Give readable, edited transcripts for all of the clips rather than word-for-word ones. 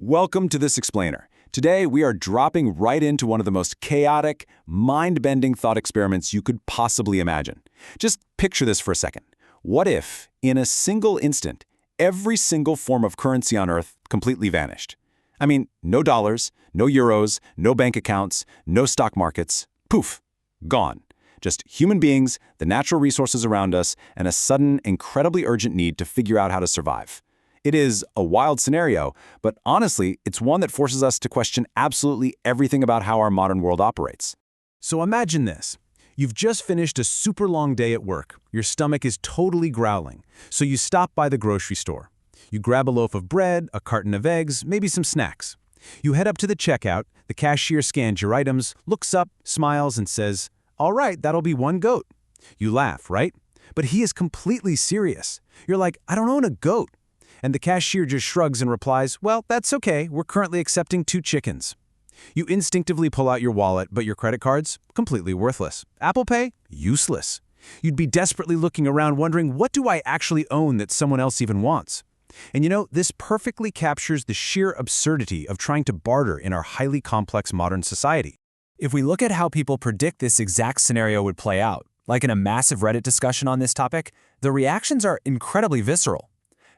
Welcome to This Explainer. Today, we are dropping right into one of the most chaotic, mind-bending thought experiments you could possibly imagine. Just picture this for a second. What if, in a single instant, every single form of currency on Earth completely vanished? I mean, no dollars, no euros, no bank accounts, no stock markets. Poof, gone. Just human beings, the natural resources around us, and a sudden, incredibly urgent need to figure out how to survive. It is a wild scenario, but honestly, it's one that forces us to question absolutely everything about how our modern world operates. So imagine this. You've just finished a super long day at work. Your stomach is totally growling, so you stop by the grocery store. You grab a loaf of bread, a carton of eggs, maybe some snacks. You head up to the checkout, the cashier scans your items, looks up, smiles, and says, "All right, that'll be one goat." You laugh, right? But he is completely serious. You're like, "I don't own a goat." And the cashier just shrugs and replies, "Well, that's okay, we're currently accepting 2 chickens." You instinctively pull out your wallet, but your credit cards? Completely worthless. Apple Pay? Useless. You'd be desperately looking around wondering, what do I actually own that someone else even wants? And you know, this perfectly captures the sheer absurdity of trying to barter in our highly complex modern society. If we look at how people predict this exact scenario would play out, like in a massive Reddit discussion on this topic, the reactions are incredibly visceral.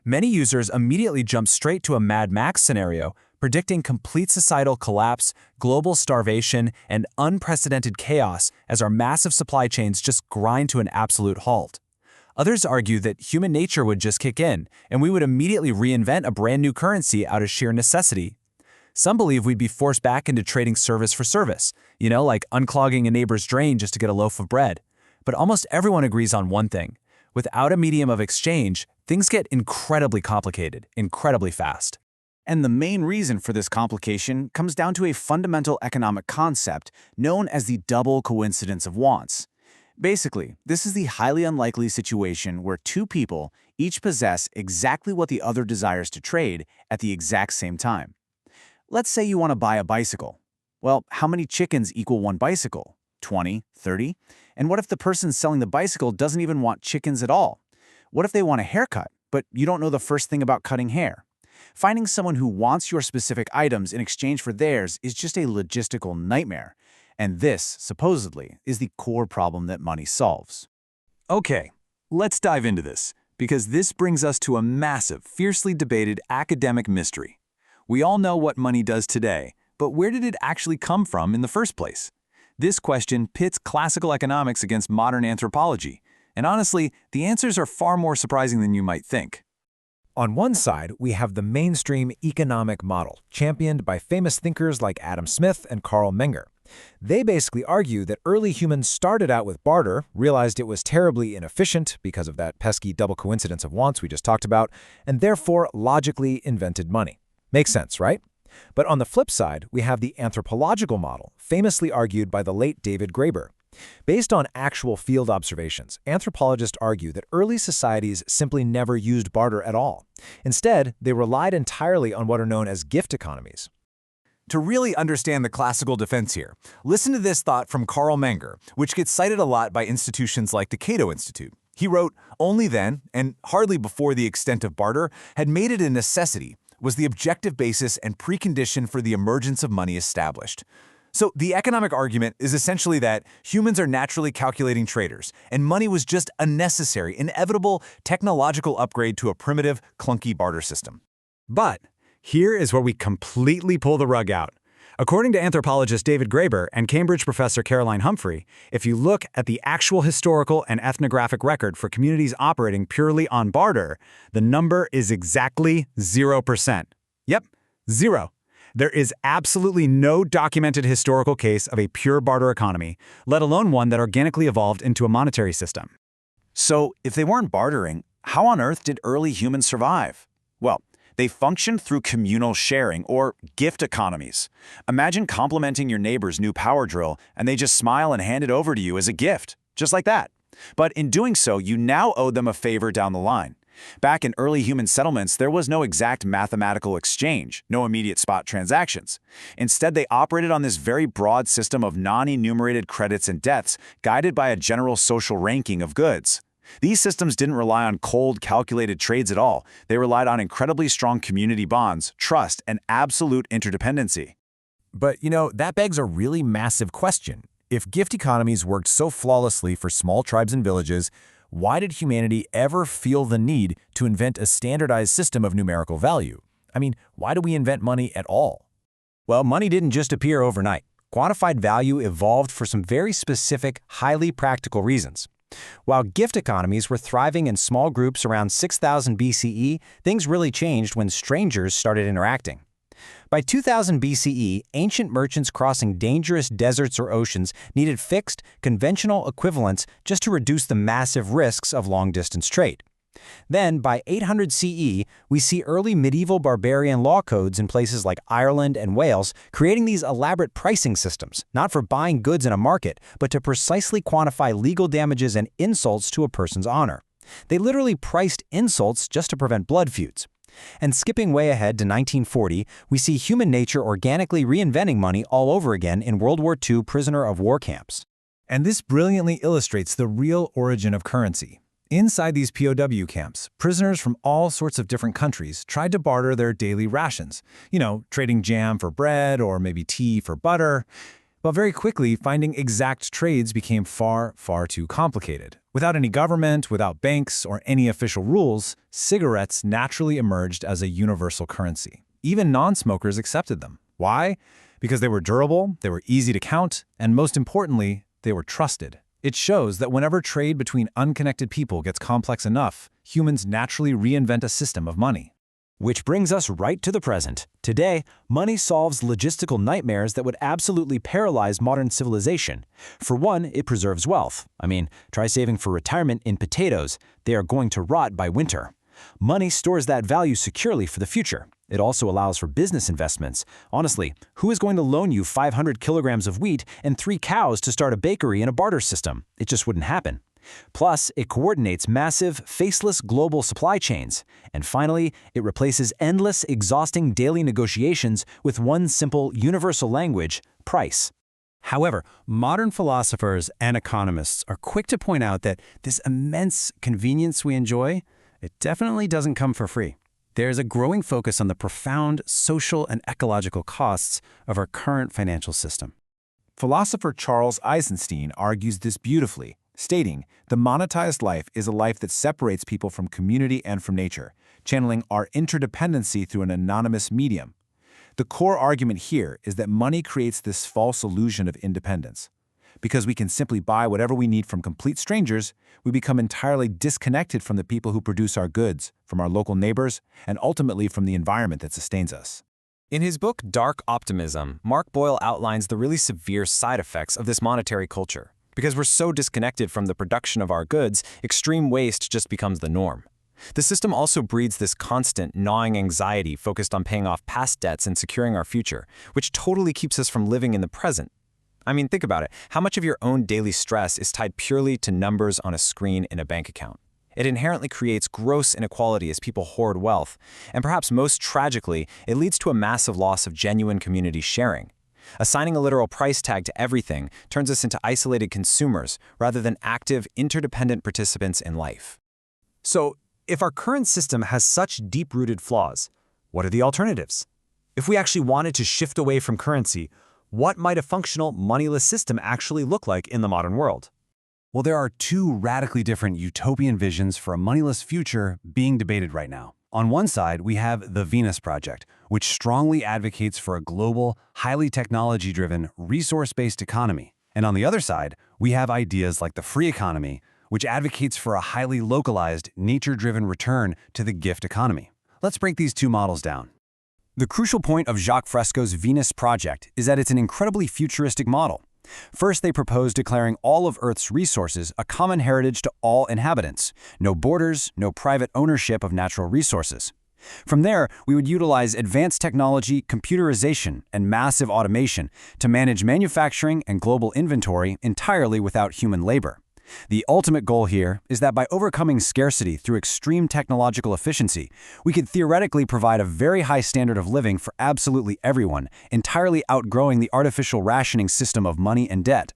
Many users immediately jump straight to a Mad Max scenario, predicting complete societal collapse, global starvation, and unprecedented chaos as our massive supply chains just grind to an absolute halt. Others argue that human nature would just kick in, and we would immediately reinvent a brand new currency out of sheer necessity. Some believe we'd be forced back into trading service for service, like unclogging a neighbor's drain just to get a loaf of bread. But almost everyone agrees on one thing. Without a medium of exchange, things get incredibly complicated, incredibly fast. And the main reason for this complication comes down to a fundamental economic concept known as the double coincidence of wants. Basically, this is the highly unlikely situation where 2 people each possess exactly what the other desires to trade at the exact same time. Let's say you want to buy a bicycle. Well, how many chickens equal 1 bicycle? 20, 30? And what if the person selling the bicycle doesn't even want chickens at all? What if they want a haircut, but you don't know the first thing about cutting hair? Finding someone who wants your specific items in exchange for theirs is just a logistical nightmare. And this, supposedly, is the core problem that money solves. Okay, let's dive into this, because this brings us to a massive, fiercely debated academic mystery. We all know what money does today, but where did it actually come from in the first place? This question pits classical economics against modern anthropology, and honestly, the answers are far more surprising than you might think. On one side, we have the mainstream economic model, championed by famous thinkers like Adam Smith and Carl Menger. They basically argue that early humans started out with barter, realized it was terribly inefficient because of that pesky double coincidence of wants we just talked about, and therefore logically invented money. Makes sense, right? But on the flip side, we have the anthropological model, famously argued by the late David Graeber. Based on actual field observations, anthropologists argue that early societies simply never used barter at all. Instead, they relied entirely on what are known as gift economies. To really understand the classical defense here, listen to this thought from Carl Menger, which gets cited a lot by institutions like the Cato Institute. He wrote, "Only then, and hardly before the extent of barter, had made it a necessity, was the objective basis and precondition for the emergence of money established." So the economic argument is essentially that humans are naturally calculating traders, and money was just a necessary, inevitable technological upgrade to a primitive, clunky barter system. But here is where we completely pull the rug out. According to anthropologist David Graeber and Cambridge professor Caroline Humphrey, if you look at the actual historical and ethnographic record for communities operating purely on barter, the number is exactly 0%. Yep, 0. There is absolutely no documented historical case of a pure barter economy, let alone one that organically evolved into a monetary system. So, if they weren't bartering, how on earth did early humans survive? Well, they functioned through communal sharing, or gift economies. Imagine complimenting your neighbor's new power drill, and they just smile and hand it over to you as a gift, just like that. But in doing so, you now owe them a favor down the line. Back in early human settlements, there was no exact mathematical exchange, no immediate spot transactions. Instead, they operated on this very broad system of non-enumerated credits and debts, guided by a general social ranking of goods. These systems didn't rely on cold, calculated trades at all. They relied on incredibly strong community bonds, trust, and absolute interdependency. But, that begs a really massive question. If gift economies worked so flawlessly for small tribes and villages, why did humanity ever feel the need to invent a standardized system of numerical value? I mean, why do we invent money at all? Well, money didn't just appear overnight. Quantified value evolved for some very specific, highly practical reasons. While gift economies were thriving in small groups around 6000 BCE, things really changed when strangers started interacting. By 2000 BCE, ancient merchants crossing dangerous deserts or oceans needed fixed, conventional equivalents just to reduce the massive risks of long-distance trade. Then, by 800 CE, we see early medieval barbarian law codes in places like Ireland and Wales creating these elaborate pricing systems, not for buying goods in a market, but to precisely quantify legal damages and insults to a person's honor. They literally priced insults just to prevent blood feuds. And skipping way ahead to 1940, we see human nature organically reinventing money all over again in World War II prisoner of war camps. And this brilliantly illustrates the real origin of currency. Inside these POW camps, prisoners from all sorts of different countries tried to barter their daily rations, trading jam for bread or maybe tea for butter. But very quickly, finding exact trades became far, far too complicated. Without any government, without banks, or any official rules, cigarettes naturally emerged as a universal currency. Even non-smokers accepted them. Why? Because they were durable, they were easy to count, and most importantly, they were trusted. It shows that whenever trade between unconnected people gets complex enough, humans naturally reinvent a system of money. Which brings us right to the present. Today, money solves logistical nightmares that would absolutely paralyze modern civilization. For one, it preserves wealth. Try saving for retirement in potatoes. They are going to rot by winter. Money stores that value securely for the future. It also allows for business investments. Honestly, who is going to loan you 500 kilograms of wheat and 3 cows to start a bakery in a barter system? It just wouldn't happen. Plus, it coordinates massive, faceless global supply chains. And finally, it replaces endless, exhausting daily negotiations with one simple, universal language: price. However, modern philosophers and economists are quick to point out that this immense convenience we enjoy, it definitely doesn't come for free. There's a growing focus on the profound social and ecological costs of our current financial system. Philosopher Charles Eisenstein argues this beautifully, stating, "The monetized life is a life that separates people from community and from nature, channeling our interdependency through an anonymous medium." The core argument here is that money creates this false illusion of independence. Because we can simply buy whatever we need from complete strangers, we become entirely disconnected from the people who produce our goods, from our local neighbors, and ultimately from the environment that sustains us. In his book Dark Optimism, Mark Boyle outlines the really severe side effects of this monetary culture. Because we're so disconnected from the production of our goods, extreme waste just becomes the norm. The system also breeds this constant, gnawing anxiety focused on paying off past debts and securing our future, which totally keeps us from living in the present. Think about it. How much of your own daily stress is tied purely to numbers on a screen in a bank account? It inherently creates gross inequality as people hoard wealth. And perhaps most tragically, it leads to a massive loss of genuine community sharing. Assigning a literal price tag to everything turns us into isolated consumers rather than active, interdependent participants in life. So, if our current system has such deep-rooted flaws, what are the alternatives? If we actually wanted to shift away from currency, what might a functional, moneyless system actually look like in the modern world? Well, there are two radically different utopian visions for a moneyless future being debated right now. On one side, we have the Venus Project, which strongly advocates for a global, highly technology-driven, resource-based economy. And on the other side, we have ideas like the free economy, which advocates for a highly localized, nature-driven return to the gift economy. Let's break these two models down. The crucial point of Jacques Fresco's Venus Project is that it's an incredibly futuristic model. First, they propose declaring all of Earth's resources a common heritage to all inhabitants. No borders, no private ownership of natural resources. From there, we would utilize advanced technology, computerization, and massive automation to manage manufacturing and global inventory entirely without human labor. The ultimate goal here is that by overcoming scarcity through extreme technological efficiency, we could theoretically provide a very high standard of living for absolutely everyone, entirely outgrowing the artificial rationing system of money and debt.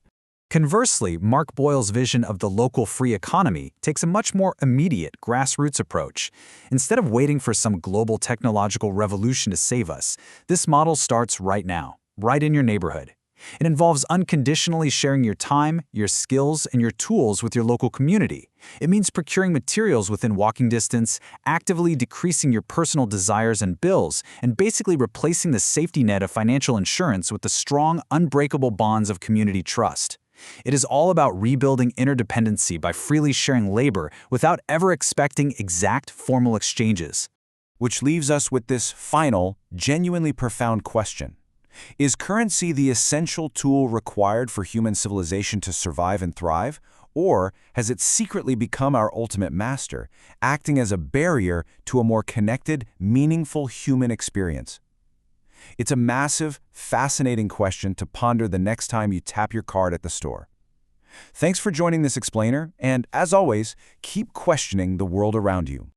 Conversely, Mark Boyle's vision of the local free economy takes a much more immediate, grassroots approach. Instead of waiting for some global technological revolution to save us, this model starts right now, right in your neighborhood. It involves unconditionally sharing your time, your skills, and your tools with your local community. It means procuring materials within walking distance, actively decreasing your personal desires and bills, and basically replacing the safety net of financial insurance with the strong, unbreakable bonds of community trust. It is all about rebuilding interdependency by freely sharing labor without ever expecting exact formal exchanges. Which leaves us with this final, genuinely profound question. Is currency the essential tool required for human civilization to survive and thrive? Or has it secretly become our ultimate master, acting as a barrier to a more connected, meaningful human experience? It's a massive, fascinating question to ponder the next time you tap your card at the store. Thanks for joining this explainer, and as always, keep questioning the world around you.